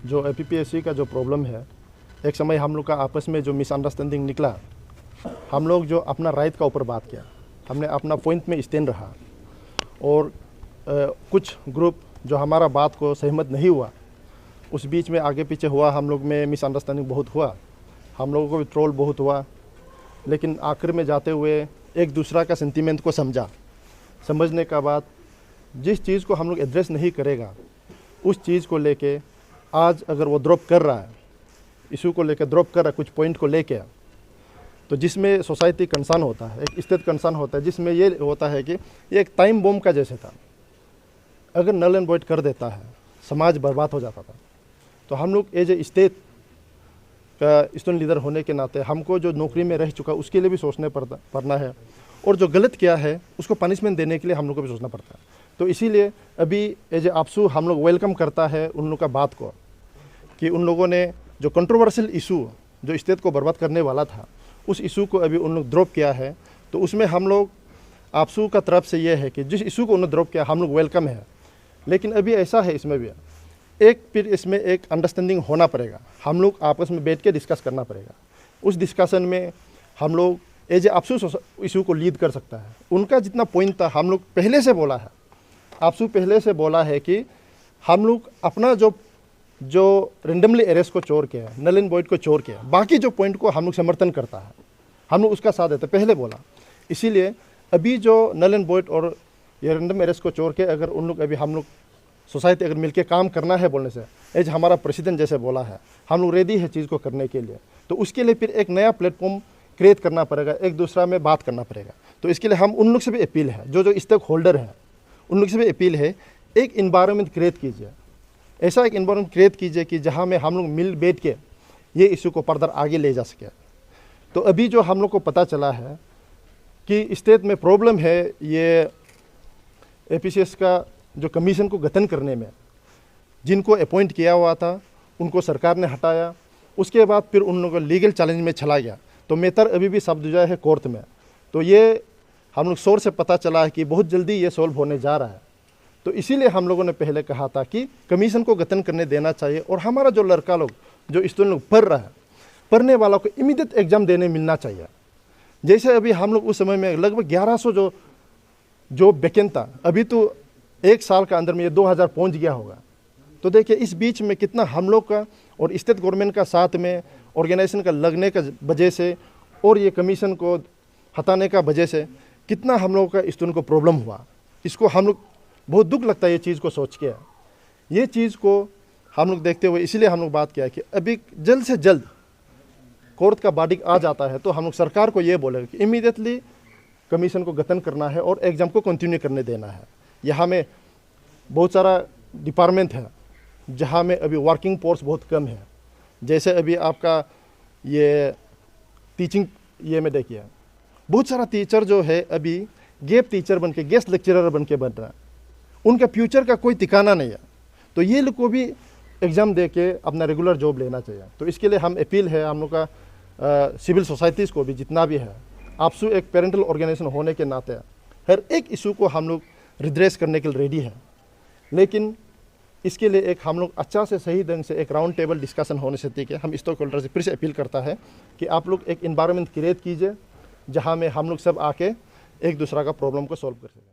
जो एपीपीएससी का जो प्रॉब्लम है, एक समय हम लोग का आपस में जो मिसअंडरस्टैंडिंग निकला, हम लोग जो अपना राइट का ऊपर बात किया, हमने अपना पॉइंट में स्टैंड रहा और कुछ ग्रुप जो हमारा बात को सहमत नहीं हुआ, उस बीच में आगे पीछे हुआ, हम लोग में मिसअंडरस्टैंडिंग बहुत हुआ, हम लोगों को भी ट्रोल बहुत हुआ। लेकिन आखिर में जाते हुए एक दूसरा का सेंटीमेंट को समझने का बाद जिस चीज़ को हम लोग एड्रेस नहीं करेगा, उस चीज़ को लेके आज अगर वो ड्रॉप कर रहा है, इशू को लेकर ड्रॉप कर रहा है, कुछ पॉइंट को लेके, तो जिसमें सोसाइटी कंसर्न होता है, एक स्टेट कंसर्न होता है, जिसमें ये होता है कि ये एक टाइम बॉम्ब का जैसे था। अगर नल एंड वॉइड कर देता है, समाज बर्बाद हो जाता था। तो हम लोग एज ए स्टेट का स्टूडेंट लीडर होने के नाते हमको जो नौकरी में रह चुका उसके लिए भी सोचने पड़ना है, और जो गलत किया है उसको पनिशमेंट देने के लिए हम लोग को भी सोचना पड़ता है। तो इसीलिए अभी एज ए आपसू हम लोग वेलकम करता है उन लोगों का बात को, कि उन लोगों ने जो कंट्रोवर्शियल इशू जो स्टेट को बर्बाद करने वाला था, उस इशू को अभी उन लोग ड्रॉप किया है। तो उसमें हम लोग आपसू का तरफ से ये है कि जिस इशू को उन्होंने ड्रॉप किया हम लोग वेलकम है। लेकिन अभी ऐसा है, इसमें भी फिर इसमें एक अंडरस्टैंडिंग होना पड़ेगा, हम लोग आपस में बैठ के डिस्कस करना पड़ेगा। उस डिस्कशन में हम लोग एज ए आपसू इशू को लीड कर सकता है। उनका जितना पॉइंट था हम लोग पहले से बोला है, आपसू पहले से बोला है कि हम लोग अपना जो रेंडमली अरेस्ट को छोड़ के, नल एंड वॉइड को छोड़ के, बाकी जो पॉइंट को हम लोग समर्थन करता है, हम लोग उसका साथ देते, पहले बोला। इसीलिए अभी जो नल एंड वॉइड और ये रेंडम अरेस्ट को छोड़ के अगर उन लोग अभी हम लोग सोसाइटी अगर मिलके काम करना है बोलने से, एज हमारा प्रेसिडेंट जैसे बोला है, हम लोग रेडी है चीज़ को करने के लिए। तो उसके लिए फिर एक नया प्लेटफॉर्म क्रिएट करना पड़ेगा, एक दूसरा में बात करना पड़ेगा। तो इसके लिए हम उन लोग से भी अपील है, जो स्टेक होल्डर हैं, उन लोग से भी अपील है, एक इन्वायरमेंट क्रिएट कीजिए, ऐसा एक इन्वायरमेंट क्रिएट कीजिए कि जहाँ में हम लोग मिल बैठ के ये इशू को फर्दर आगे ले जा सके। तो अभी जो हम लोग को पता चला है कि स्टेट में प्रॉब्लम है, ये एपीसीएस का जो कमीशन को गठन करने में जिनको अपॉइंट किया हुआ था उनको सरकार ने हटाया, उसके बाद फिर उन लोगों को लीगल चैलेंज में चला गया। तो मैटर अभी भी सब जुजा है कोर्ट में। तो ये हम लोग सोर्स से पता चला है कि बहुत जल्दी ये सॉल्व होने जा रहा है। तो इसीलिए हम लोगों ने पहले कहा था कि कमीशन को गठन करने देना चाहिए, और हमारा जो लड़का लोग जो स्टूडेंट लोग पढ़ रहा है, पढ़ने वालों को इमीडिएट एग्जाम देने मिलना चाहिए। जैसे अभी हम लोग उस समय में लगभग 1100 जो वैकेंट था, अभी तो एक साल का अंदर में ये 2000 पहुंच गया होगा। तो देखिए इस बीच में कितना हम लोग का और स्टेट गवर्नमेंट का साथ में ऑर्गेनाइजेशन का लगने का वजह से और ये कमीशन को हटाने का वजह से कितना हम लोग का स्टूडेंट को प्रॉब्लम हुआ। इसको हम लोग बहुत दुख लगता है ये चीज़ को सोच के। ये चीज़ को हम लोग देखते हुए इसीलिए हम लोग बात किया कि अभी जल्द से जल्द कोर्ट का वर्डिक्ट आ जाता है तो हम लोग सरकार को ये बोलेगा कि इमीडिएटली कमीशन को गठन करना है और एग्ज़ाम को कंटिन्यू करने देना है। यहाँ में बहुत सारा डिपार्टमेंट है जहाँ में अभी वर्किंग फोर्स बहुत कम है। जैसे अभी आपका ये टीचिंग ये में देखिए, बहुत सारा टीचर जो है अभी गेस्ट टीचर बन के, गेस्ट लेक्चरर बन के बन रहा है, उनका फ्यूचर का कोई ठिकाना नहीं है। तो ये लोग को भी एग्ज़ाम दे के अपना रेगुलर जॉब लेना चाहिए। तो इसके लिए हम अपील है हम लोग का सिविल सोसाइटीज़ को भी, जितना भी है, आपसू एक पेरेंटल ऑर्गेनाइजेशन होने के नाते हर एक इशू को हम लोग रिड्रेस करने के लिए रेडी है। लेकिन इसके लिए एक हम लोग अच्छा से सही ढंग से एक राउंड टेबल डिस्कशन होने से ठीक है। हम स्टॉक होल्डर से फिर से अपील करता है कि आप लोग एक इन्वायरमेंट क्रिएट कीजिए जहाँ में हम लोग सब आके एक दूसरा का प्रॉब्लम को सॉल्व कर सकें।